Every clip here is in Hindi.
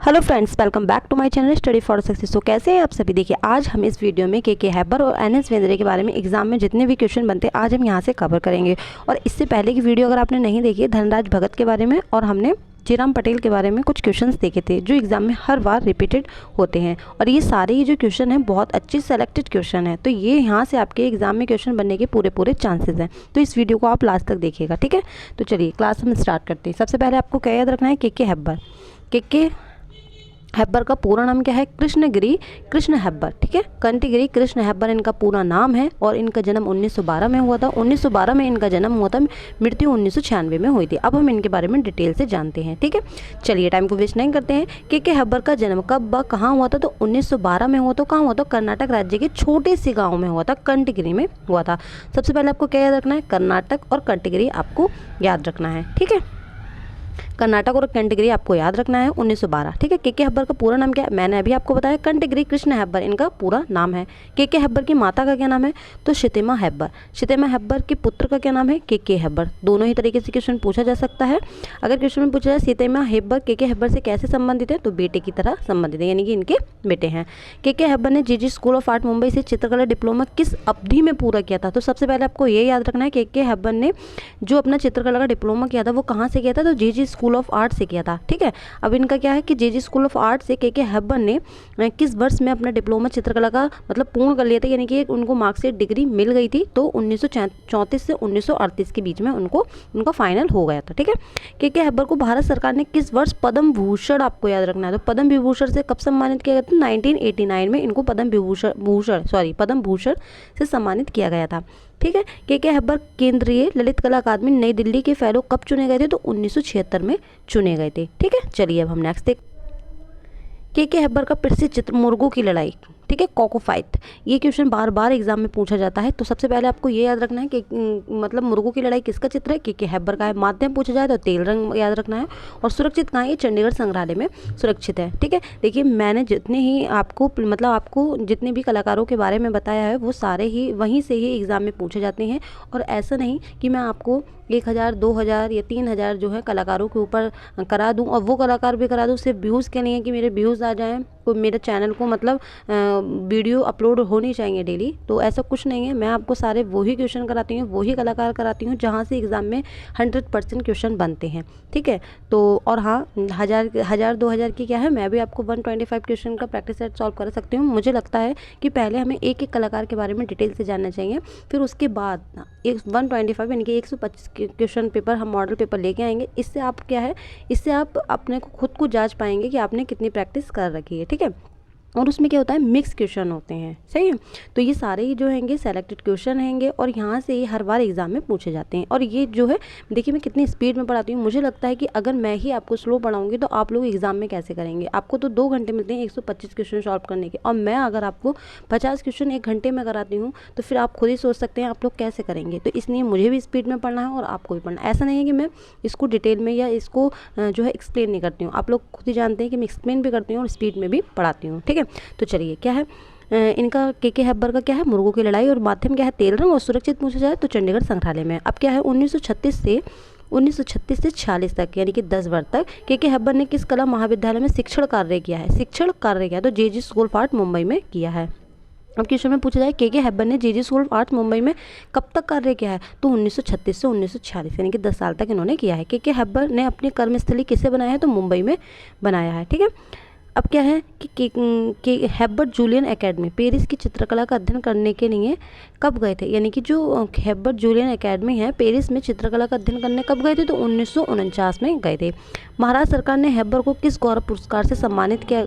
Hello friends, welcome back to my channel study for success. तो कैसे हैं आप सभी। देखिए आज हम इस वीडियो में के हैबर और एनएस वेंद्रे के बारे में एग्जाम में जितने भी क्वेश्चन बनते हैं आज हम यहां से कवर करेंगे। और इससे पहले की वीडियो अगर आपने नहीं देखी है धनराज भगत के बारे में और हमने जीराम पटेल के बारे में कुछ क्वेश्चंस देखे थे जो एग्जाम में हर बार रिपीटेड होते हैं। और ये सारे ही जो क्वेश्चन हैं बहुत अच्छे सेलेक्टेड क्वेश्चन हैं, तो ये यहाँ से आपके एग्जाम में क्वेश्चन बनने के पूरे चांसेस हैं। तो इस वीडियो को आप लास्ट तक देखिएगा, ठीक है। तो चलिए क्लास हम स्टार्ट करते हैं। सबसे पहले आपको क्या याद रखना है, के हैबर। के हैबर का पूरा नाम क्या है, कृष्णगिरी कृष्ण हैबर, ठीक है। कंठगिरी कृष्ण हैबर इनका पूरा नाम है और इनका जन्म 1912 में हुआ था। 1912 में इनका जन्म हुआ था, मृत्यु 1996 में हुई थी। अब हम इनके बारे में डिटेल से जानते हैं, ठीक है। चलिए टाइम को वेस्ट नहीं करते हैं। के हैबर का जन्म कब कहाँ हुआ था, तो 1912 में हुआ। तो कहाँ हुआ था, कर्नाटक राज्य के छोटे से गाँव में हुआ था, कंठगिरी में हुआ था। सबसे पहले आपको क्या याद रखना है, कर्नाटक और कंठगिरी आपको याद रखना है, ठीक है। कर्नाटक और कंठगिरी आपको याद रखना है 1912, ठीक है। के हैबर का पूरा नाम क्या है, मैंने अभी आपको बताया, कंठगिरी कृष्ण हैबर इनका पूरा नाम है। के हैबर की माता का क्या नाम है, तो शितेमा हैबर। शितेमा हैबर के पुत्र का क्या नाम है, के हैबर। दोनों ही तरीके से क्वेश्चन पूछा जा सकता है। अगर क्वेश्चन में पूछा जाए शितेमा हैबर के हैबर से कैसे संबंधित है, तो बेटे की तरह संबंधित है, यानी कि इनके बेटे हैं। के हैबर ने जीजी स्कूल ऑफ आर्ट मुंबई से चित्रकला डिप्लोमा किस अवधि में पूरा किया था, तो सबसे पहले आपको ये याद रखना है के हैबर ने जो अपना चित्रकला का डिप्लोमा किया था वो कहाँ से किया था, तो जीजी स्कूल ऑफ आर्ट से किया था, ठीक है। अब इनका क्या है कि जेजी स्कूल ऑफ आर्ट से के हैबर ने किस वर्ष में अपना डिप्लोमा चित्रकला का मतलब पूर्ण कर लिया था, यानी कि उनको मार्क्सिट डिग्री मिल गई थी। तो 1934 से 1938 के बीच में उनका फाइनल हो गया था, ठीक है। के हैबर को भारत सरकार ने किस वर्ष पद्म भूषण आपको याद रखना है, तो पद्म विभूषण से कब सम्मानित किया गया था, 1989 में इनको पद्म भूषण से सम्मानित किया गया था, ठीक है। के हैबर केंद्रीय ललित कला अकादमी नई दिल्ली के फेलो कब चुने गए थे, तो 1976 में चुने गए थे, ठीक है। चलिए अब हम नेक्स्ट देखते। के हैबर का प्रसिद्ध चित्र मुर्गों की लड़ाई, ठीक है, कॉकफाइट। ये क्वेश्चन बार बार एग्जाम में पूछा जाता है। तो सबसे पहले आपको ये याद रखना है कि मतलब मुर्गों की लड़ाई किसका चित्र है, के हैबर का है। माध्यम पूछा जाए तो तेल रंग याद रखना है। और सुरक्षित कहाँ है, ये चंडीगढ़ संग्रहालय में सुरक्षित है, ठीक है। देखिए मैंने जितने ही आपको जितने भी कलाकारों के बारे में बताया है वो सारे ही वहीं से ही एग्जाम में पूछे जाते हैं। और ऐसा नहीं कि मैं आपको 1000, 2000 या 3000 जो है कलाकारों के ऊपर करा दूं और वो कलाकार भी करा दूं सिर्फ व्यूज़ के लिए कि मेरे व्यूज़ आ जाएं, तो मेरे चैनल को मतलब वीडियो अपलोड होनी चाहिए डेली, तो ऐसा कुछ नहीं है। मैं आपको सारे वही क्वेश्चन कराती हूँ, वही कलाकार कराती हूँ जहाँ से एग्ज़ाम में 100% क्वेश्चन बनते हैं, ठीक है। तो और हाँ, 1000 2000 की क्या है, मैं भी आपको 125 क्वेश्चन का प्रैक्टिस सेट सॉल्व कर सकती हूँ। मुझे लगता है कि पहले हमें एक एक कलाकार के बारे में डिटेल से जानना चाहिए, फिर उसके बाद 125 यानी कि 125 क्वेश्चन पेपर हम मॉडल पेपर लेके आएंगे। इससे आप क्या है, इससे आप अपने को खुद को जांच पाएंगे कि आपने कितनी प्रैक्टिस कर रखी है, ठीक है। और उसमें क्या होता है, मिक्स क्वेश्चन होते हैं, सही है। तो ये सारे ही जो हैंगे सेलेक्टेड क्वेश्चन हैंगे और यहाँ से ये हर बार एग्जाम में पूछे जाते हैं। और ये जो है देखिए मैं कितनी स्पीड में पढ़ाती हूँ। मुझे लगता है कि अगर मैं ही आपको स्लो पढ़ाऊंगी तो आप लोग एग्जाम में कैसे करेंगे। आपको तो 2 घंटे मिलते हैं 125 क्वेश्चन सॉल्व करने के, और मैं अगर आपको 50 क्वेश्चन 1 घंटे में कराती हूँ तो फिर आप खुद ही सोच सकते हैं आप लोग कैसे करेंगे। तो इसलिए मुझे भी स्पीड में पढ़ना है और आपको भी पढ़ना है। ऐसा नहीं है कि मैं इसको डिटेल में या इसको जो है एक्सप्लेन नहीं करती हूँ, आप लोग खुद ही जानते हैं कि मैं एक्सप्लेन भी करती हूँ और स्पीड में भी पढ़ाती हूँ, ठीक है। तो चलिए क्या है इनका के हैबर का क्या है, मुर्गों की लड़ाई, और माध्यम क्या है तेल रंग, और सुरक्षित पूछा जाए तो चंडीगढ़ संग्रहालय में। अब क्या है 1936 से 46 तक यानी कि 10 वर्ष तक के हैबर ने किस कला महाविद्यालय में शिक्षण कार्य किया, तो जेजी स्कूल ऑफ आर्ट मुंबई में किया है। अब क्वेश्चन में पूछा जाए के हैबर ने जेजी स्कूल ऑफ आर्ट मुंबई में कब तक कार्य किया है, तो 1936 से 1946 यानी कि 10 साल तक इन्होंने किया है। के हैबर ने अपनी कर्मस्थली किसे बनाया है, तो मुंबई में बनाया है, ठीक है। अब क्या है कि हैबर जूलियन एकेडमी पेरिस की चित्रकला का अध्ययन करने के लिए कब गए थे, यानी कि जो हैबर जूलियन एकेडमी है पेरिस में चित्रकला का अध्ययन करने कब गए थे, तो 1949 में गए थे। महाराष्ट्र सरकार ने हैबर को किस गौरव पुरस्कार से सम्मानित किया,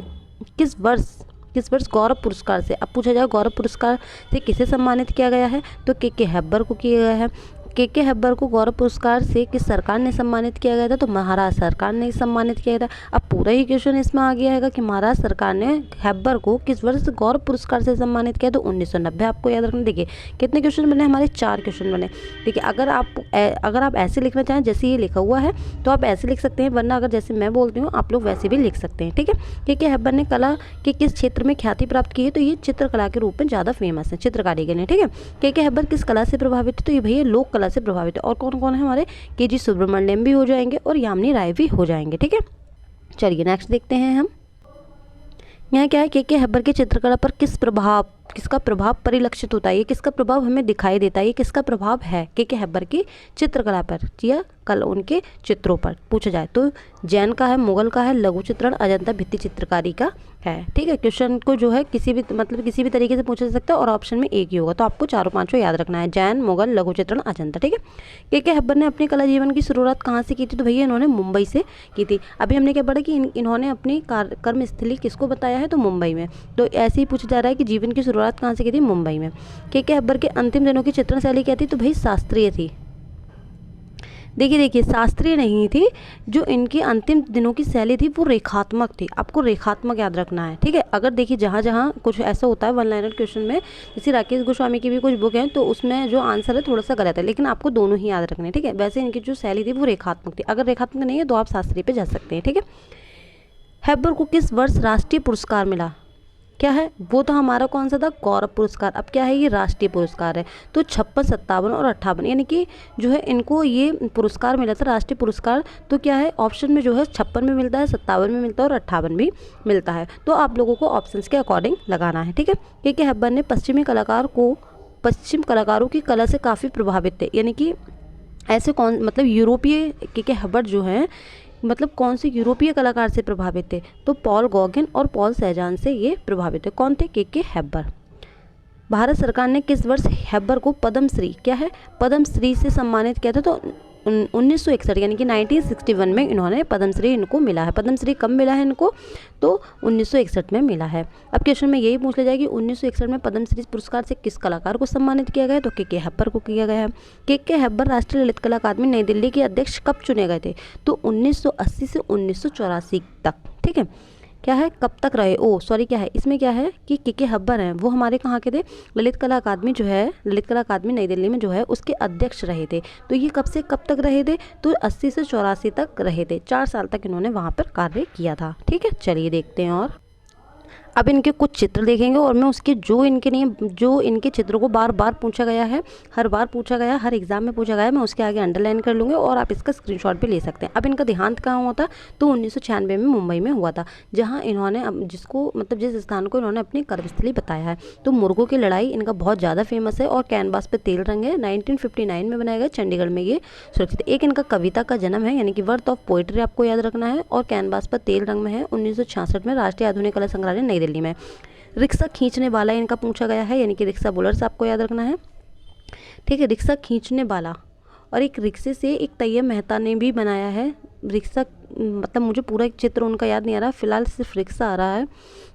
किस वर्ष गौरव पुरस्कार से। अब पूछा जाए गौरव पुरस्कार से किसे सम्मानित किया गया है, तो के हैबर को किया गया है। के हैबर को गौरव पुरस्कार से किस सरकार ने सम्मानित किया गया था, तो महाराष्ट्र सरकार ने सम्मानित किया था। अब पूरा ही क्वेश्चन इसमें आ गया है कि महाराष्ट्र सरकार ने हैबर को किस वर्ष गौरव पुरस्कार से सम्मानित किया, तो 1990 आपको याद रखना। देखिए कितने क्वेश्चन बने, हमारे 4 क्वेश्चन बने। देखिए अगर आप ऐसे लिखना चाहें जैसे ये लिखा हुआ है तो आप ऐसे लिख सकते हैं, वरना अगर जैसे मैं बोलती हूँ आप लोग वैसे भी लिख सकते हैं, ठीक है। के हैबर ने कला के किस क्षेत्र में ख्याति प्राप्त की है, तो ये चित्रकला के रूप में ज़्यादा फेमस है, चित्रकारी के लिए, ठीक है। के हैबर किस कला से प्रभावित है, तो ये भैया लोक कला से प्रभावित है। और कौन कौन है हमारे, के जी सुब्रमण्यम भी हो जाएंगे और यामिनी राय भी हो जाएंगे, ठीक है। चलिए नेक्स्ट देखते हैं हम। यहाँ क्या है, के हैबर की चित्रकला पर किसका प्रभाव परिलक्षित होता है, ये किसका प्रभाव हमें दिखाई देता है, ये किसका प्रभाव है के हैबर की चित्रकला पर या कल उनके चित्रों पर पूछा जाए तो जैन का है, मुगल का है, लघु चित्रण, अजंता भित्ति चित्रकारी का है। ठीक है, क्वेश्चन को जो है किसी भी किसी भी तरीके से पूछा जा सकता है और ऑप्शन में एक ही होगा, तो आपको चारों पांचों याद रखना है, जैन, मुगल, लघु चित्रण, अजंता। ठीक है, के हैबर ने अपनी कला जीवन की शुरुआत कहाँ से की थी, तो भैया इन्होंने मुंबई से की थी। अभी हमने क्या पढ़ा कि इन्होंने अपनी कर्मस्थली किसको बताया है, तो मुंबई में। तो ऐसे ही पूछा जा रहा है कि जीवन की शुरुआत कहाँ से की थी, मुंबई में। के हैबर के अंतिम दिनों की चित्रण शैली क्या थी, तो भाई शास्त्रीय थी। देखिए शास्त्रीय नहीं थी, जो इनकी अंतिम दिनों की शैली थी वो रेखात्मक थी। आपको रेखात्मक याद रखना है। ठीक है, अगर देखिए जहाँ जहाँ कुछ ऐसा होता है वन लाइनर क्वेश्चन में, जैसे राकेश गोस्वामी की भी कुछ बुक है तो उसमें जो आंसर है थोड़ा सा गलत है, लेकिन आपको दोनों ही याद रखने हैं। ठीक है, वैसे इनकी जो शैली थी वो रेखात्मक थी। अगर रेखात्मक नहीं है तो आप शास्त्रीय पे जा सकते हैं। ठीक है, हैबर को किस वर्ष राष्ट्रीय पुरस्कार मिला, क्या है, वो तो हमारा कौन सा था, गौरव पुरस्कार। अब क्या है, ये राष्ट्रीय पुरस्कार है। तो 56, 57 और 58 यानी कि जो है इनको ये पुरस्कार मिला था, राष्ट्रीय पुरस्कार। तो क्या है, ऑप्शन में जो है 56 में मिलता है, 57 में मिलता है और 58 भी मिलता है। तो आप लोगों को ऑप्शंस के अकॉर्डिंग लगाना है। ठीक है, के हैबर ने पश्चिम कलाकारों की कला से काफ़ी प्रभावित थे, यानी कि ऐसे कौन यूरोपीय के हैबर जो हैं कौन से यूरोपीय कलाकार से प्रभावित थे, तो पॉल गॉगिन और पॉल सेजान से ये प्रभावित थे। कौन थे, के हैबर। भारत सरकार ने किस वर्ष हैबर को पद्मश्री, क्या है, पद्मश्री से सम्मानित किया था, तो 1961 यानी कि 1961 में इन्होंने पद्मश्री इनको मिला है। पद्मश्री कब मिला है इनको, तो 1961 में मिला है। अब क्वेश्चन में यही पूछ लिया जाए कि 1961 में पद्मश्री पुरस्कार से किस कलाकार को सम्मानित किया गया है, तो के हैबर को किया गया है। के हैबर राष्ट्रीय ललित कला अकादमी नई दिल्ली के अध्यक्ष कब चुने गए थे, तो 1980 से 1984 तक। ठीक है, क्या है, कब तक रहे, क्या है इसमें, क्या है कि के हैबर हैं वो हमारे कहाँ के थे, ललित कला अकादमी जो है, ललित कला अकादमी नई दिल्ली में जो है उसके अध्यक्ष रहे थे। तो ये कब से कब तक रहे थे, तो 80 से 84 तक रहे थे। 4 साल तक इन्होंने वहाँ पर कार्य किया था। ठीक है, चलिए देखते हैं। और अब इनके कुछ चित्र देखेंगे और मैं उसके जो इनके चित्रों को बार बार पूछा गया है, हर बार पूछा गया, हर एग्जाम में पूछा गया है, मैं उसके आगे अंडरलाइन कर लूँगी और आप इसका स्क्रीनशॉट भी ले सकते हैं। अब इनका देहांत कहाँ हुआ था, तो 1996 में मुंबई में हुआ था, जहाँ इन्होंने जिस स्थान को इन्होंने अपनी कर्मस्थली बताया है। तो मुर्गों की लड़ाई इनका बहुत ज़्यादा फेमस है और कैनवास पर तेल रंग है, 1959 में बनाया गया, चंडीगढ़ में ये सुरक्षित। एक इनका कविता का जन्म है, यानी कि वर्थ ऑफ पोइट्री आपको याद रखना है, और कैनवास पर तेल रंग में है 1966 में राष्ट्रीय आधुनिक कला संग्रहालय नई दिल्ली में। रिक्शा खींचने वाला इनका पूछा गया है, यानी कि रिक्शा बुलर्स आपको याद रखना है। ठीक है, रिक्शा खींचने वाला, और एक रिक्शे से एक तैयब मेहता ने भी बनाया है रिक्शा, मुझे पूरा एक चित्र उनका याद नहीं आ रहा, फिलहाल सिर्फ रिक्शा आ रहा है,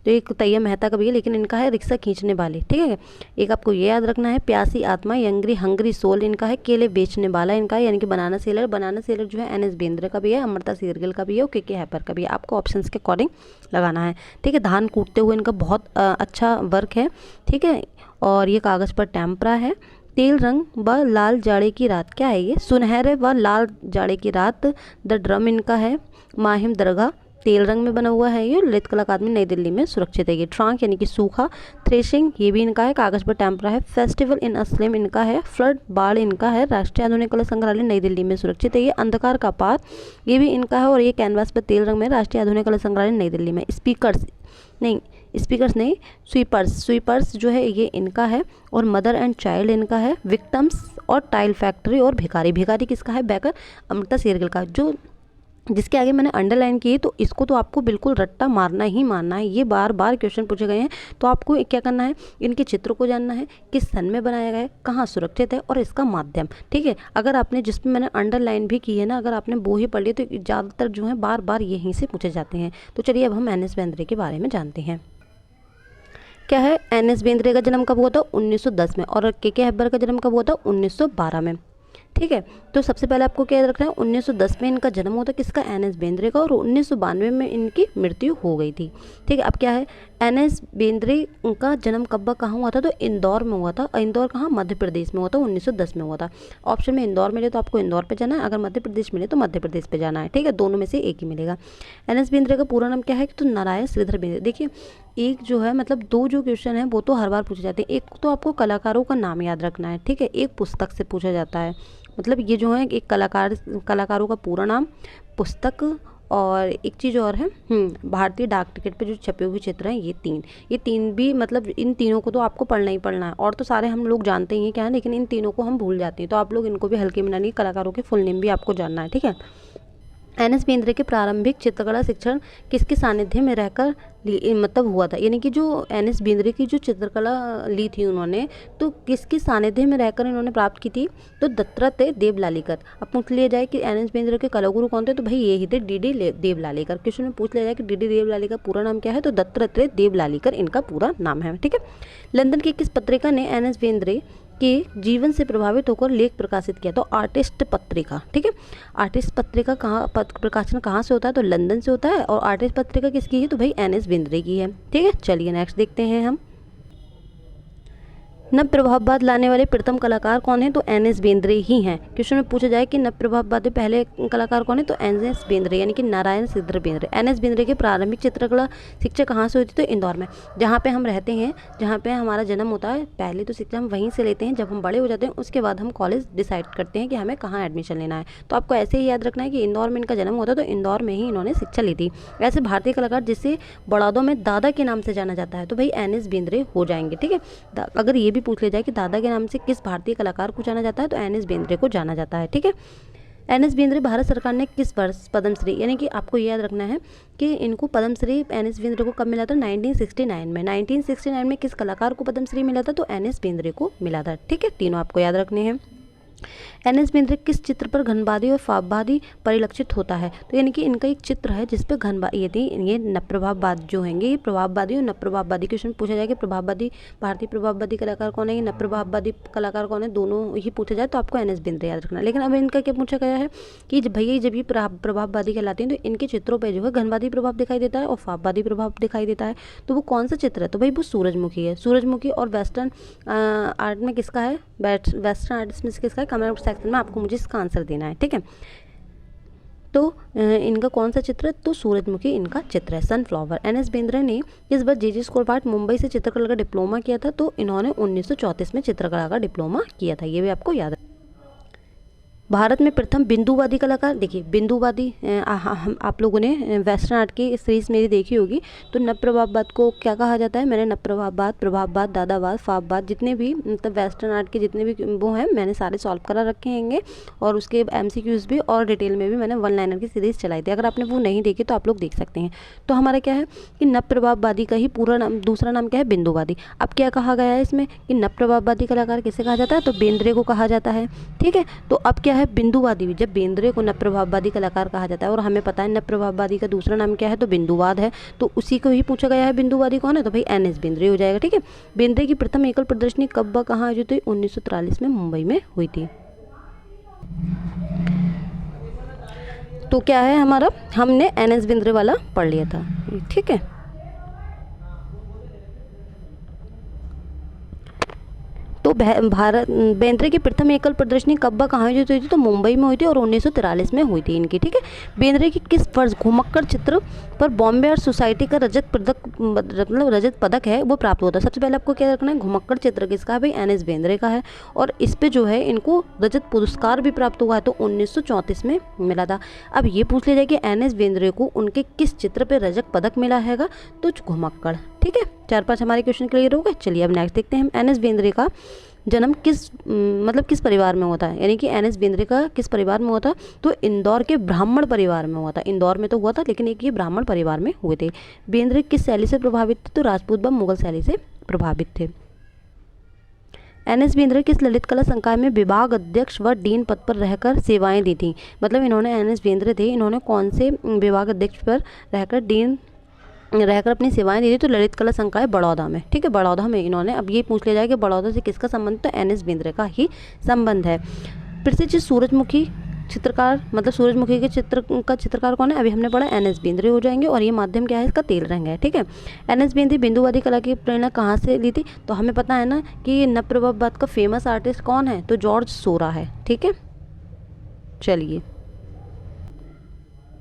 तो एक तैयब मेहता का भी है, लेकिन इनका है रिक्शा खींचने वाले। ठीक है, एक आपको ये याद रखना है, प्यासी आत्मा, हंग्री सोल इनका है, केले बेचने वाला इनका है, यानी कि बनाना सेलर जो है एन एस बेंद्रे का भी है, अमृता शेरगिल का भी है और के हैबर का भी है। आपको ऑप्शंस के अकॉर्डिंग लगाना है। ठीक है, धान कूटते हुए इनका बहुत अच्छा वर्क है। ठीक है, और ये कागज़ पर टेम्परा है। तेल रंग व लाल जाड़े की रात, क्या है ये, सुनहरे व लाल जाड़े की रात, द ड्रम इनका है, माहिम दरगाह तेल रंग में बना हुआ है, ये ललित कला अकादमी नई दिल्ली में सुरक्षित है। ये ट्रांक यानी कि सूखा, थ्रेशिंग ये भी इनका है, कागज़ पर टेम्परा है, फेस्टिवल इन असलेम इनका है, फ्लड बाढ़ इनका है, राष्ट्रीय आधुनिक कला संग्रहालय नई दिल्ली में सुरक्षित है। ये अंधकार का पात ये भी इनका है, और ये कैनवास पर तेल रंग में राष्ट्रीय आधुनिक कला संग्रहालय नई दिल्ली में। स्पीकर्स नहीं स्वीपर्स जो है ये इनका है, और मदर एंड चाइल्ड इनका है, विक्टम्स और टाइल फैक्ट्री और भिखारी किसका है, बैकर अमृता शेरगिल का। जिसके आगे मैंने अंडरलाइन की, तो इसको तो आपको बिल्कुल रट्टा मारना ही मारना है, ये बार बार क्वेश्चन पूछे गए हैं। तो आपको क्या करना है, इनके चित्र को जानना है, किस सन में बनाया गया है, कहाँ सुरक्षित है और इसका माध्यम। ठीक है, अगर आपने जिसमें मैंने अंडरलाइन भी की है ना, अगर आपने वो ही पढ़ लिया तो ज़्यादातर जो है बार बार यहीं से पूछे जाते हैं। तो चलिए अब हम एन.एस. बेंद्रे के बारे में जानते हैं। क्या है, एन.एस. बेंद्रे का जन्म कब हुआ था, 1910 में, और के हैबर का जन्म कब हुआ था, 1912 में। ठीक है, तो सबसे पहले आपको क्या याद रखना है, 1910 में इनका जन्म हुआ था, किसका, एन.एस. बेंद्रे का, और 1992 में इनकी मृत्यु हो गई थी। ठीक है, अब क्या है, एन.एस. बेंद्रे का जन्म कब कहाँ हुआ था, तो इंदौर में हुआ था। इंदौर कहाँ, मध्य प्रदेश में हुआ था, 1910 में हुआ था। ऑप्शन में इंदौर मिले तो आपको इंदौर पे जाना है, अगर मध्य प्रदेश मिले तो मध्य प्रदेश पे जाना है। ठीक है, दोनों में से एक ही मिलेगा। एन.एस. बेंद्रे का पूरा नाम क्या है, तो नारायण श्रीधर बेंद्रे। देखिए एक जो है दो जो क्वेश्चन है वो तो हर बार पूछे जाते हैं। एक तो आपको कलाकारों का नाम याद रखना है, ठीक है, एक पुस्तक से पूछा जाता है। ये जो है एक कलाकारों का पूरा नाम, पुस्तक और एक चीज़ और है, भारतीय डाक टिकट पे जो छपे हुए चित्र हैं ये तीन भी, मतलब इन तीनों को तो आपको पढ़ना ही पढ़ना है। और तो सारे हम लोग जानते ही हैं क्या है, लेकिन इन तीनों को हम भूल जाते हैं, तो आप लोग इनको भी हल्के में ना लीजिए। कलाकारों के फुल नेम भी आपको जानना है, ठीक है। एन एस बेंद्रे के प्रारंभिक चित्रकला शिक्षण किसके सानिध्य में रहकर मतलब हुआ था, यानी कि जो एन एस बेंद्रे की जो चित्रकला ली थी उन्होंने, तो किसके सानिध्य में रहकर इन्होंने प्राप्त की थी, तो दत्तात्रेय देवलालीकर। अब पूछ लिया जाए कि एन एस बेंद्रे के कलागुरु कौन थे, तो भाई ये ही थे डी डी देवलालीकर। क्वेश्चन में पूछ लिया जाए कि डी डी देवलालीकर का पूरा नाम क्या है, तो दत्तात्रेय देवलालीकर इनका पूरा नाम है, ठीक है। लंदन की किस पत्रिका ने एन एस बेंद्रे के जीवन से प्रभावित होकर लेख प्रकाशित किया, तो आर्टिस्ट पत्रिका, ठीक है। आर्टिस्ट पत्रिका प्रकाशन कहाँ से होता है, तो लंदन से होता है। और आर्टिस्ट पत्रिका किसकी है, तो भाई एन एस बेंद्रे की है, ठीक है। चलिए नेक्स्ट देखते हैं हम। नव प्रभाववाद लाने वाले प्रथम कलाकार कौन है, तो एन एस बेंद्रे ही हैं। क्वेश्चन में पूछा जाए कि नव प्रभाववाद के पहले कलाकार कौन है, तो एन एस बेंद्रे यानी कि नारायण सिद्धर बेंद्रे। एन एस बेंद्रे के प्रारंभिक चित्रकला शिक्षा कहाँ से होती, तो इंदौर में, जहाँ पे हम रहते हैं, जहाँ पे हमारा जन्म होता है। पहले तो शिक्षा हम वहीं से लेते हैं, जब हम बड़े हो जाते हैं उसके बाद हम कॉलेज डिसाइड करते हैं कि हमें कहाँ एडमिशन लेना है। तो आपको ऐसे ही याद रखना है कि इंदौर में इनका जन्म होता है, तो इंदौर में ही इन्होंने शिक्षा ली थी। ऐसे भारतीय कलाकार जिसे बड़ौदों में दादा के नाम से जाना जाता है, तो भाई एन एस बेंद्रे हो जाएंगे, ठीक है। अगर ये भी पूछ लिया जाए कि दादा के नाम से किस भारतीय कलाकार को जाना जाता है, तो एन एस बेंद्रे को जाना जाता है, ठीक है। एन एस बेंद्रे भारत सरकार ने किस वर्ष पद्मश्री, यानी कि आपको याद रखना है कि इनको पद्मश्री एन एस बेंद्रे को कब मिला था, 1969 में। 1969 में किस कलाकार को पद्मश्री मिला था, तो एन एस बेंद्रे को मिला था, ठीक है। तीनों आपको याद रखने हैं। एन एस बेंद्रे किस चित्र पर घनवादी और फापवादी परिलक्षित होता है, तो यानी कि इनका एक चित्र है जिसपे ये नवप्रभाववाद जो हैंगे, ये प्रभाववादी और नवप्रभाववादी। क्वेश्चन पूछा जाए कि प्रभाववादी, भारतीय प्रभाववादी कलाकार कौन है, ये नवप्रभाववादी कलाकार कौन है, दोनों ही पूछा जाए तो आपको एन एस बेंद्रे याद रखना है। लेकिन अब इनका क्या पूछा गया है कि भैया जब ये प्रभाववादी कहलाते हैं, तो इनके चित्रों पर जो है घनवादी प्रभाव दिखाई देता है और फापवादी प्रभाव दिखाई देता है। तो वो कौन सा चित्र है, तो भाई वो सूरजमुखी है। सूरजमुखी और वेस्टर्न आर्ट में किसका है, वेस्टर्न आर्टिस्ट में किसका है, कमेंट सेक्शन में आपको मुझे इसका आंसर देना है, ठीक है। तो इनका कौन सा चित्र है, तो सूरजमुखी इनका चित्र है, सनफ्लावर। एन एस बेंद्रे ने इस बार जे स्कूल ऑफ आर्ट मुंबई से चित्रकला का डिप्लोमा किया था, तो इन्होंने 1934 में चित्रकला का डिप्लोमा किया था, ये भी आपको याद है। भारत में प्रथम बिंदुवादी कलाकार, देखिए बिंदुवादी हम आप लोगों ने वेस्टर्न आर्ट की सीरीज मेरी देखी होगी। तो नवप्रभाववाद को क्या कहा जाता है, मैंने नवप्रभाववाद, प्रभाववाद, दादावाद, फापवाद, जितने भी मतलब वेस्टर्न आर्ट के जितने भी वो हैं मैंने सारे सॉल्व करा रखे हैंगे। और उसके MCQs भी और डिटेल में भी मैंने वन लाइनर की सीरीज़ चलाई थी। अगर आपने वो नहीं देखी तो आप लोग देख सकते हैं। तो हमारा क्या है कि नवप्रभाववादी का ही पूरा नाम, दूसरा नाम क्या है, बिंदुवादी। अब क्या कहा गया है इसमें कि नवप्रभाववादी कलाकार किसे कहा जाता है, तो बेंद्रे को कहा जाता है, ठीक है। तो अब क्या है, बिंदुवादी भी, जब बेंद्रे को नवप्रभाववादी कलाकार कहा जाता है और हमें पता है नवप्रभाववादी का दूसरा नाम क्या है, तो बिंदुवाद है, तो उसी को ही पूछा गया है बिंदुवादी कौन है, तो भाई एन एस बेंद्रे हो जाएगा, ठीक है। बेंद्रे की प्रथम एकल प्रदर्शनी कब व कहाँ आयोजित हुई, 1943 में मुंबई में हुई थी। तो क्या है हमारा, हमने एन एस बेंद्रे वाला पढ़ लिया था, ठीक है। तो बेंद्रे की प्रथम एकल प्रदर्शनी कब व कहाँ आयोजित हुई थी, तो मुंबई में हुई थी और 1943 में हुई थी इनकी, ठीक है। बेंद्रे की किस वर्ष घुमक्कड़ चित्र पर बॉम्बे आर्ट सोसाइटी का रजत पदक है वो प्राप्त होता है। सबसे पहले आपको क्या रखना है, घुमक्कड़ चित्र किसका है, भाई एन एस बेंद्रे का है। और इस पे जो है इनको रजत पुरस्कार भी प्राप्त हुआ है, तो 1934 में मिला था। अब ये पूछ लिया जाए कि एन एस बेंद्रे को उनके किस चित्र पर रजत पदक मिला हैगा, तो घुमक्कड़, ठीक है। 4-5 हमारे क्वेश्चन क्लियर हो गए। चलिए अब नेक्स्ट देखते हैं हम। एन एस बेंद्रे का जन्म किस परिवार में हुआ था, यानी कि एन एस बेंद्रे का किस परिवार में हुआ था, तो इंदौर के ब्राह्मण परिवार में हुआ था। इंदौर में तो हुआ था लेकिन एक ये ब्राह्मण परिवार में हुए थे। बेंद्रे किस शैली से प्रभावित थे, तो राजपूत व मुगल शैली से प्रभावित थे। एन एस बेंद्रे किस ललित कला संकाय में विभाग अध्यक्ष व डीन पद पर रहकर सेवाएं दी थी, मतलब इन्होंने एन एस बेंद्रे थे, इन्होंने कौन से विभाग अध्यक्ष पर रहकर अपनी सेवाएं दी थी, तो ललित कला संकाय बड़ौदा में, ठीक है। बड़ौदा में इन्होंने, अब ये पूछ लिया जाए कि बड़ौदा से किसका संबंध, तो एन एस बेंद्रे का ही संबंध है। प्रसिद्ध सूरजमुखी चित्रकार, मतलब सूरजमुखी के चित्रकार कौन है, अभी हमने पढ़ा एन एस बेंद्रे हो जाएंगे। और ये माध्यम क्या है, इसका तेल रंग है, ठीक है। एन एस बेंद्रे बिंदुवादी कला की प्रेरणा कहाँ से ली थी, तो हमें पता है ना कि नवप्रभाववाद का फेमस आर्टिस्ट कौन है, तो जॉर्ज सोरा है, ठीक है। चलिए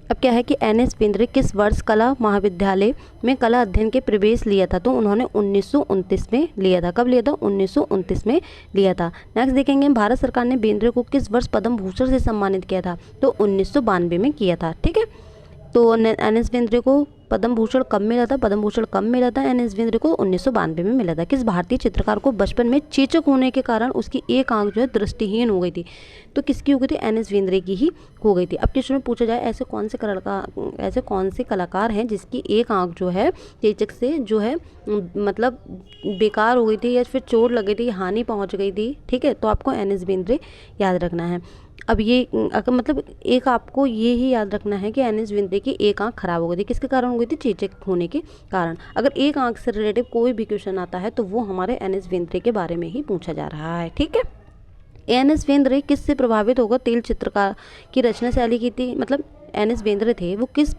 अब क्या है कि एन एस बेंद्रे किस वर्ष कला महाविद्यालय में कला अध्ययन के प्रवेश लिया था, तो उन्होंने 1929 में लिया था। कब लिया था, 1929 में लिया था। नेक्स्ट देखेंगे, भारत सरकार ने बेंद्रे को किस वर्ष पद्म भूषण से सम्मानित किया था, तो 1992 में किया था, ठीक है। तो एन एस बेंद्रे को पद्म भूषण कब मिला था? पद्म भूषण कब मिला था एन एस बेंद्रे को? 1992 में मिला था। किस भारतीय चित्रकार को बचपन में चेचक होने के कारण उसकी एक आंख जो है दृष्टिहीन हो गई थी? तो किसकी हो गई थी? एन एस बेंद्रे की ही हो गई थी। अब क्वेश्चन में पूछा जाए ऐसे कौन से कलाकार हैं जिसकी एक आंख जो है चेचक से जो है मतलब बेकार हो गई थी या फिर चोट लगी थी, हानि पहुंच गई थी। ठीक है, तो आपको एन एस बेंद्रे याद रखना है। अब ये अगर मतलब एक आपको ये ही याद रखना है कि एन एस बेंद्रे की एक आंख खराब हो गई थी। किसके कारण हो गई थी? चेचक होने के कारण। अगर एक आंख से रिलेटिव कोई भी क्वेश्चन आता है तो वो हमारे एन एस बेंद्रे के बारे में ही पूछा जा रहा है। ठीक है, एन एस बेंद्रे किससे प्रभावित होकर तेल चित्रकार की रचना शैली की थी? मतलब एन एस बेंद्रे थे वो किस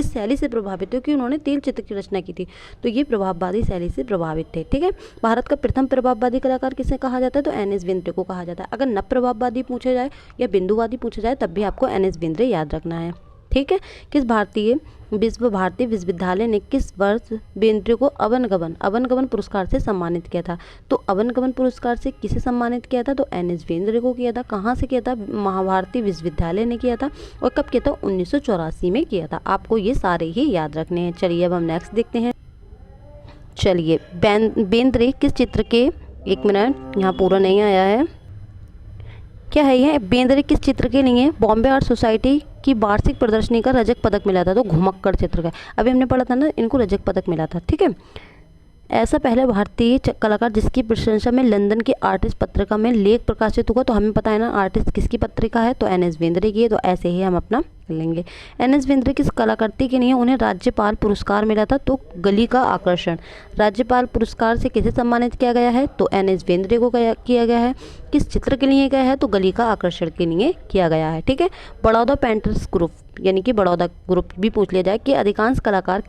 शैली से प्रभावित थे कि उन्होंने तेल चित्र की रचना की थी? तो ये प्रभाववादी शैली से प्रभावित थे। ठीक है, भारत का प्रथम प्रभाववादी कलाकार किसे कहा जाता है? तो एन एस बेंद्रे को कहा जाता है। अगर न प्रभाववादी पूछा जाए या बिंदुवादी पूछा जाए तब भी आपको एन एस बेंद्रे याद रखना है। ठीक है, किस भारतीय विश्वविद्यालय ने किस वर्ष बेंद्रे को अवन गमन पुरस्कार से सम्मानित किया था? तो अवन गमन पुरस्कार से किसे सम्मानित किया था? तो एन एस बेंद्रे को किया था। कहाँ से किया था? महाभारती विश्वविद्यालय ने किया था। और कब किया था? 1984 में किया था। आपको ये सारे ही याद रखने हैं। चलिए अब हम नेक्स्ट देखते हैं। चलिए बेंद्रे किस चित्र के, एक मिनट यहाँ पूरा नहीं आया है, क्या है ये? बेंद्रे किस चित्र के लिए बॉम्बे आर्ट सोसाइटी की वार्षिक प्रदर्शनी का रजत पदक मिला था? तो घुमक्कड़ चित्र का। अभी हमने पढ़ा था ना, इनको रजत पदक मिला था। ठीक है, ऐसा पहले भारतीय कलाकार जिसकी प्रशंसा में लंदन की आर्टिस्ट पत्रिका में लेख प्रकाशित हुआ। तो हमें पता है ना आर्टिस्ट किसकी पत्रिका है? तो एन एस बेंद्रे की है। तो ऐसे ही हम अपना लेंगे। एन एस बेंद्रे किस कलाकृति के लिए उन्हें राज्यपाल पुरस्कार मिला था? तो गली का आकर्षण। राज्यपाल पुरस्कार से किसे सम्मानित किया गया है? तो एन एस बेंद्रे को किया गया है। किस चित्र के लिए गया है? तो गली का आकर्षण के लिए किया गया है। ठीक है, बड़ौदा पेंटर्स ग्रुप यानी कि बड़ौदा ग्रुप भी पूछ लिया जाए कि अधिकांश कलाकार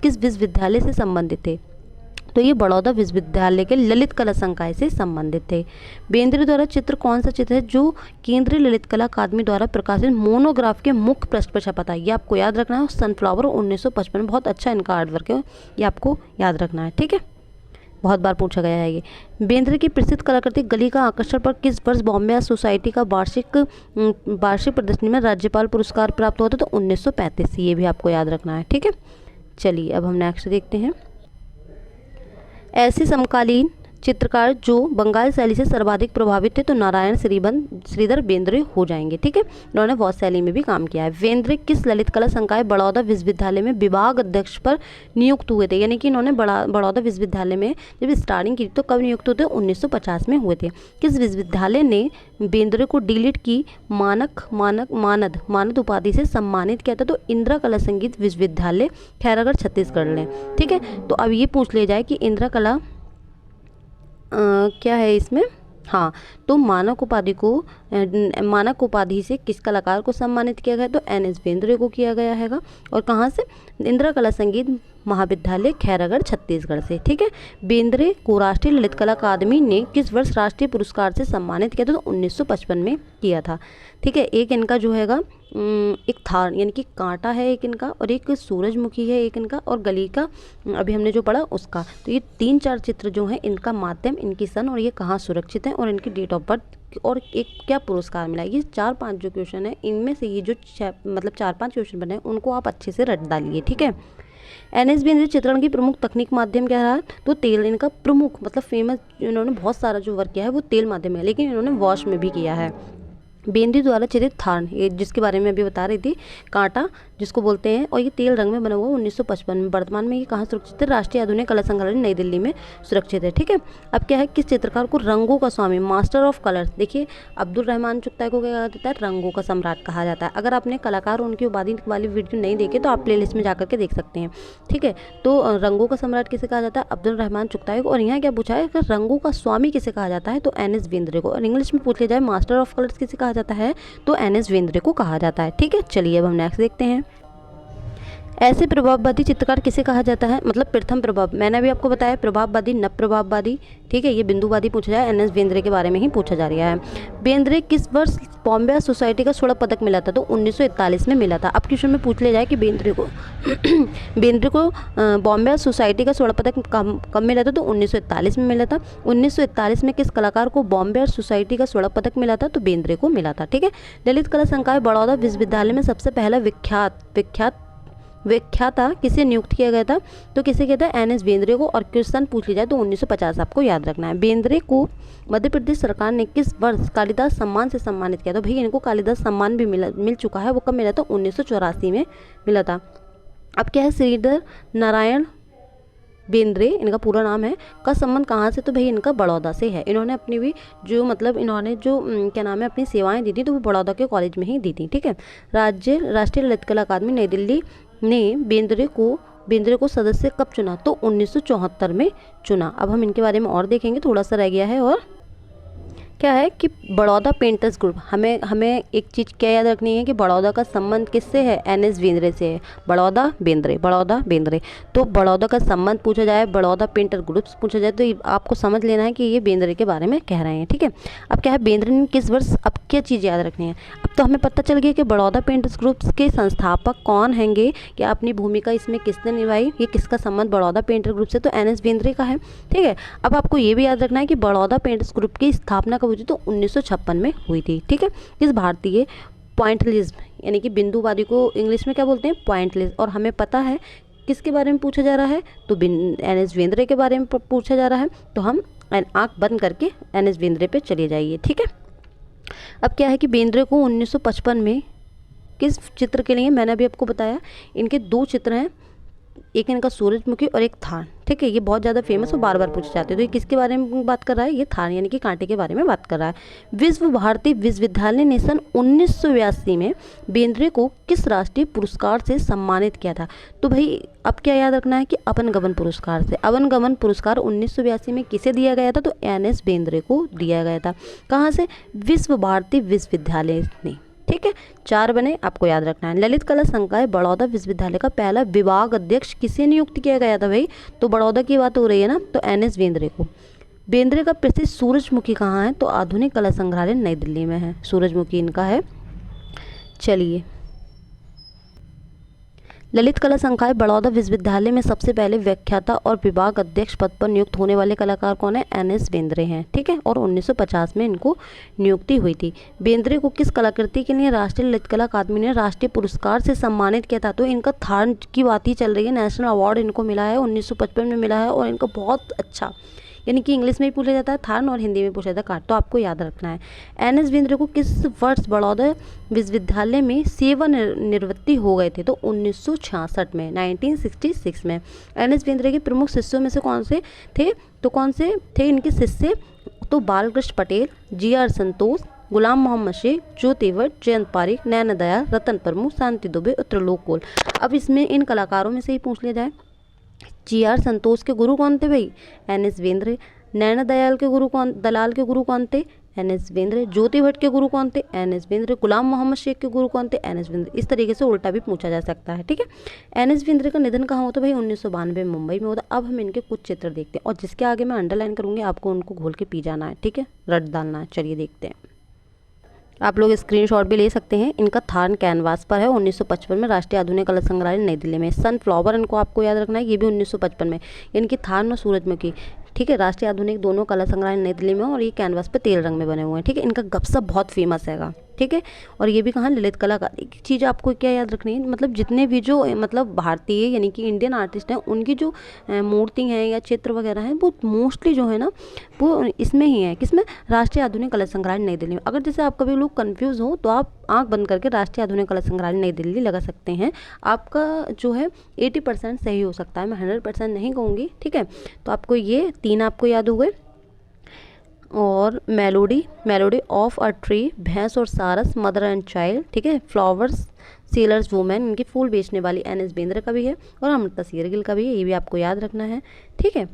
किस विश्वविद्यालय से संबंधित थे? तो ये बड़ौदा विश्वविद्यालय के ललित कला संकाय से संबंधित थे। बेंद्रे द्वारा चित्र कौन सा चित्र है जो केंद्रीय ललित कला अकादमी द्वारा प्रकाशित मोनोग्राफ के मुख्य पृष्ठ पर छपा था? ये आपको याद रखना है। सनफ्लावर 1955 बहुत अच्छा इनका आर्ट वर्क है, ये आपको याद रखना है। ठीक है, बहुत बार पूछा गया है ये। बेंद्रे की प्रसिद्ध कलाकृति गली का आकर्षण पर किस वर्ष बॉम्बे आर्ट सोसाइटी का वार्षिक प्रदर्शनी में राज्यपाल पुरस्कार प्राप्त हुआ था? तो 1935। ये भी आपको याद रखना है। ठीक है, चलिए अब हम नेक्स्ट देखते हैं। ऐसे समकालीन चित्रकार जो बंगाल शैली से सर्वाधिक प्रभावित थे तो नारायण श्रीधर बेंद्रे हो जाएंगे। ठीक है, इन्होंने बहुत शैली में भी काम किया है। बेंद्रे किस ललित कला संकाय बड़ौदा विश्वविद्यालय में विभाग अध्यक्ष पर नियुक्त हुए थे? यानी कि इन्होंने बड़ौदा विश्वविद्यालय में जब स्टार्टिंग की तो कब नियुक्त हुए थे? 1950 में हुए थे। किस विश्वविद्यालय ने बेंद्रे को डीलिट की मानद उपाधि से सम्मानित किया था? तो इंदिरा कला संगीत विश्वविद्यालय खैरागढ़ छत्तीसगढ़ ने। ठीक है, तो अब ये पूछ लिया जाए कि इंदिरा कला क्या है इसमें? हाँ, तो मानक उपाधि से किस कलाकार को सम्मानित किया गया? तो एन एस बेंद्रे को किया गया हैगा। और कहाँ से? इंदिरा कला संगीत महाविद्यालय खैरागढ़ छत्तीसगढ़ से। ठीक है, बेंद्रे को राष्ट्रीय ललित कला अकादमी ने किस वर्ष राष्ट्रीय पुरस्कार से सम्मानित किया था? तो 1955 में किया था। ठीक है, एक इनका जो हैगा एक थार यानी कि कांटा है एक इनका, और एक सूरजमुखी है एक इनका, और गली का अभी हमने जो पढ़ा उसका। तो ये 3-4 चित्र जो हैं, इनका माध्यम, इनकी सन और ये कहाँ सुरक्षित हैं, और इनकी डेट ऑफ बर्थ और एक क्या पुरस्कार मिला। ये 4-5 जो क्वेश्चन है, इनमें से ये जो 4-5 क्वेश्चन बने हैं उनको आप अच्छे से रट डालिए। ठीक है, एन एस बेंद्रे चित्रण की प्रमुख तकनीक माध्यम क्या रहा? तो तेल इनका प्रमुख फेमस, इन्होंने बहुत सारा जो वर्क किया है वो तेल माध्यम है, लेकिन इन्होंने वॉश में भी किया है। बेंद्रे द्वारा चित्रित थान, ये जिसके बारे में अभी बता रही थी, कांटा जिसको बोलते हैं, और ये तेल रंग में बना हुआ 1955 में। वर्तमान में ये कहाँ सुरक्षित है? राष्ट्रीय आधुनिक कला संग्रहालय नई दिल्ली में सुरक्षित है। ठीक है, अब क्या है, किस चित्रकार को रंगों का स्वामी, मास्टर ऑफ कलर्स, देखिए अब्दुल रहमान चुगताई को क्या कहा जाता है? रंगों का सम्राट कहा जाता है। अगर आपने कलाकार उनकी उपाधि वाली वीडियो नहीं देखे तो आप प्लेलिस्ट में जाकर के देख सकते हैं। ठीक है, तो रंगों का सम्राट किसे कहा जाता है? अब्दुल रहमान चुगताई को। और यहाँ क्या पूछा है कि रंगों का स्वामी किसे कहा जाता है? तो एन एस बेंद्रे को। और इंग्लिश में पूछ लिया जाए मास्टर ऑफ कलर्स किसे कहा जाता है? तो एन एस बेंद्रे को कहा जाता है। ठीक है, चलिए अब हम नेक्स्ट देखते हैं। ऐसे प्रभाववादी चित्रकार किसे कहा जाता है? मतलब प्रथम प्रभाव, मैंने अभी आपको बताया प्रभाववादी, नव प्रभाववादी, ठीक है, ये बिंदुवादी पूछा जाए, एन एस बेंद्रे के बारे में ही पूछा जा रहा है। बेंद्रे किस वर्ष बॉम्बे सोसाइटी का स्वर्ण पदक मिला था? तो 1941 में मिला था। अब क्वेश्चन में पूछ ले जाए कि बेंद्रे को बेंद्रे को बॉम्बे सोसाइटी का स्वर्ण पदक कब मिला था? तो 1941 में मिला था। 1941 में किस कलाकार को बॉम्बे सोसाइटी का स्वर्ण पदक मिला था? तो बेंद्रे को मिला था, ठीक है। ललित कला संकाय बड़ौदा विश्वविद्यालय में सबसे पहला व्याख्याता किसे नियुक्त किया गया था? तो किसे किया था? एन एस बेंद्रे को। और क्वेश्चन पूछ लिया जाए तो 1950 आपको याद रखना है। बेंद्रे को मध्य प्रदेश सरकार ने किस वर्ष कालिदास सम्मान से सम्मानित किया था? भाई इनको कालिदास सम्मान भी मिल चुका है। वो कब मिला था? 1984 में मिला था। अब क्या है? श्रीधर नारायण बेंद्रे इनका पूरा नाम है, का संबंध कहाँ से? तो भाई इनका बड़ौदा से है। इन्होंने अपनी भी जो मतलब इन्होंने जो क्या नाम है अपनी सेवाएं दी थी तो वो बड़ौदा के कॉलेज में ही दी थी, ठीक है। राष्ट्रीय ललित कला अकादमी नई दिल्ली ने बेंद्रे को सदस्य कब चुना? तो 1974 में चुना। अब हम इनके बारे में और देखेंगे, थोड़ा सा रह गया है। और क्या है कि बड़ौदा पेंटर्स ग्रुप, हमें एक चीज़ क्या याद रखनी है कि बड़ौदा का संबंध किससे है? एन एस बेंद्रे से है। बड़ौदा बेंद्रे। तो बड़ौदा का संबंध पूछा जाए, बड़ौदा पेंटर ग्रुप्स पूछा जाए तो आपको समझ लेना है कि ये बेंद्रे के बारे में कह रहे हैं, ठीक है। अब क्या है? बेंद्रे ने किस वर्ष, अब क्या चीज़ याद रखनी है? अब तो हमें पता चल गया कि बड़ौदा पेंटर्स ग्रुप्स के संस्थापक कौन हैंगे, क्या अपनी भूमिका इसमें किसने निभाई, ये किसका संबंध बड़ौदा पेंटर ग्रुप से? तो एन एस बेंद्रे का है, ठीक है। अब आपको ये भी याद रखना है कि बड़ौदा पेंटर्स ग्रुप की स्थापना हुई थी? तो 1956 में हुई थी, ठीक है। किस भारतीय पॉइंटलिज्म यानी कि बिंदुवादी को इंग्लिश में क्या बोलते हैं? पॉइंटलिज्म। और हमें पता है किसके बारे में पूछा जा रहा है? तो एन एस बेंद्रे के बारे में पूछा जा रहा है। तो हम आंख बंद करके एन एस बेंद्रे पे चले जाइए, ठीक है। अब क्या है कि बेंद्रे को 1955 में किस चित्र के लिए, मैंने अभी आपको बताया इनके दो चित्र हैं, एक इनका सूरजमुखी और एक थान, ठीक है। ये बहुत ज़्यादा फेमस और बार बार पूछे जाते हैं। तो ये किसके बारे में बात कर रहा है? ये थान यानी कि कांटे के बारे में बात कर रहा है। विश्व भारती विश्वविद्यालय ने सन 1982 में बेंद्रे को किस राष्ट्रीय पुरस्कार से सम्मानित किया था? तो भाई अब क्या याद रखना है कि अवन गमन पुरस्कार से। अवन गमन पुरस्कार 1982 में किसे दिया गया था? तो एन एस बेंद्रे को दिया गया था। कहाँ से? विश्व भारती विश्वविद्यालय ने, ठीक है। 4 बने, आपको याद रखना है। ललित कला संकाय बड़ौदा विश्वविद्यालय का पहला विभाग अध्यक्ष किसे नियुक्त किया गया था? भाई तो बड़ौदा की बात हो रही है ना, तो एन एस बेंद्रे को। बेंद्रे का प्रसिद्ध सूरजमुखी कहाँ है? तो आधुनिक कला संग्रहालय नई दिल्ली में है, सूरजमुखी इनका है। चलिए, ललित कला संकाय बड़ौदा विश्वविद्यालय में सबसे पहले व्याख्याता और विभाग अध्यक्ष पद पर नियुक्त होने वाले कलाकार कौन है? एन एस बेंद्रे हैं, ठीक है। और 1950 में इनको नियुक्ति हुई थी। बेंद्रे को किस कलाकृति के लिए राष्ट्रीय ललित कला अकादमी ने राष्ट्रीय पुरस्कार से सम्मानित किया था? तो इनका थान की बात ही चल रही है। नेशनल अवार्ड इनको मिला है, 1955 में मिला है। और इनका बहुत अच्छा, यानी कि इंग्लिश में भी पूछा जाता है थान और हिंदी में पूछा जाता है काट, तो आपको याद रखना है। एन एस बेंद्रे को किस वर्ष बड़ौदा विश्वविद्यालय में सेवानिवृत्ति हो गए थे? तो 1966 में, 1966 में। एन एस बेंद्रे के प्रमुख शिष्यों में से कौन से थे? तो कौन से थे इनके शिष्य? तो बालकृष्ण पटेल, जी आर संतोष, गुलाम मोहम्मद शेख, ज्योति भट्ट, जयंत पारीख, नैना दयाल, रतन प्रमुख, शांति दुबे और त्रिलोक कौल। अब इसमें इन कलाकारों में से ही पूछ लिया जाए, जी आर संतोष के गुरु कौन थे? भाई एन एस बेंद्रे। नैना दयाल के गुरु कौन थे? N S Bendre. ज्योति भट्ट के गुरु कौन थे? N S Bendre. गुलाम मोहम्मद शेख के गुरु कौन थे? N S Bendre. इस तरीके से उल्टा भी पूछा जा सकता है, ठीक है। एन एस बेंद्रे का निधन कहाँ होता? भाई 1992 में मुंबई में होता। अब हम इनके कुछ चित्र देखते हैं और जिसके आगे मैं अंडरलाइन करूँगी आपको उनको घोल के पी जाना है, ठीक है, रट डालना है। चलिए देखते हैं, आप लोग स्क्रीनशॉट भी ले सकते हैं। इनका थान कैनवास पर है 1955 में, राष्ट्रीय आधुनिक कला संग्रहालय नई दिल्ली में। सनफ्लावर इनको आपको याद रखना है, ये भी 1955 में। इनकी थान और सूरजमुखी, ठीक है, राष्ट्रीय आधुनिक दोनों कला संग्रहालय नई दिल्ली में, और ये कैनवास पे तेल रंग में बने हुए हैं, ठीक है। इनका गपसप बहुत फेमस हैगा, ठीक है। और ये भी कहाँ? ललित कला का। एक चीज़ आपको क्या याद रखनी है, मतलब जितने भी जो मतलब भारतीय यानी कि इंडियन आर्टिस्ट हैं उनकी जो मूर्ति हैं या चित्र वगैरह हैं वो मोस्टली जो है ना वो इसमें ही है। किसमें? राष्ट्रीय आधुनिक कला संग्रहालय नई दिल्ली में। अगर जैसे आप कभी लोग कंफ्यूज हो तो आप आंख बंद करके राष्ट्रीय आधुनिक कला संग्रहालय नई दिल्ली लगा सकते हैं। आपका जो है 80% सही हो सकता है, मैं 100% नहीं कहूँगी, ठीक है। तो आपको ये 3 आपको याद हो गए। और मेलोडी ऑफ अ ट्री, भैंस और सारस, मदर एंड चाइल्ड, ठीक है। फ्लावर्स, सेलर्स वुमेन, इनकी फूल बेचने वाली एन एस बेंद्रे का भी है। और अमृता शेरगिल का भी है, ये भी आपको याद रखना है, ठीक है।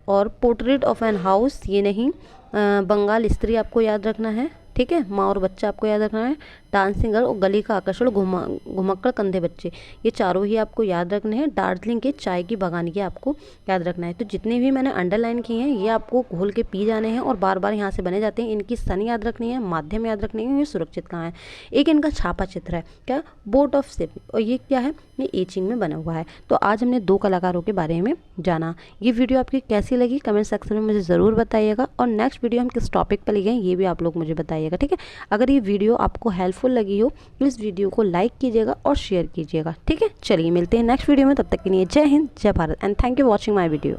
और पोर्ट्रेट ऑफ एन हाउस, ये नहीं, बंगाल स्त्री आपको याद रखना है, ठीक है। माँ और बच्चा आपको याद रखना है, डांसिंग गर्ल और गली का आकर्षण, घुमक्कड़ कंधे बच्चे, ये चारों ही आपको याद रखने हैं। दार्जिलिंग के चाय की बागान की आपको याद रखना है। तो जितने भी मैंने अंडरलाइन किए हैं ये आपको घोल के पी जाने हैं और बार बार यहाँ से बने जाते हैं। इनकी सन याद रखनी है, माध्यम याद रखनी है, ये सुरक्षित कहाँ है। एक इनका छापा चित्र है क्या, बोट ऑफ शिप, और ये क्या है, ये एचिंग में बना हुआ है। तो आज हमने 2 कलाकारों के बारे में जाना। ये वीडियो आपकी कैसी लगी कमेंट सेक्शन में मुझे ज़रूर बताइएगा, और नेक्स्ट वीडियो हम किस टॉपिक पर ले गए ये भी आप लोग मुझे बताइएगा, ठीक है। अगर ये वीडियो आपको हेल्पफुल लगी हो तो इस वीडियो को लाइक कीजिएगा और शेयर कीजिएगा, ठीक है। चलिए मिलते हैं नेक्स्ट वीडियो में, तब तक के लिए जय हिंद, जय Bharat, and thank you watching my video.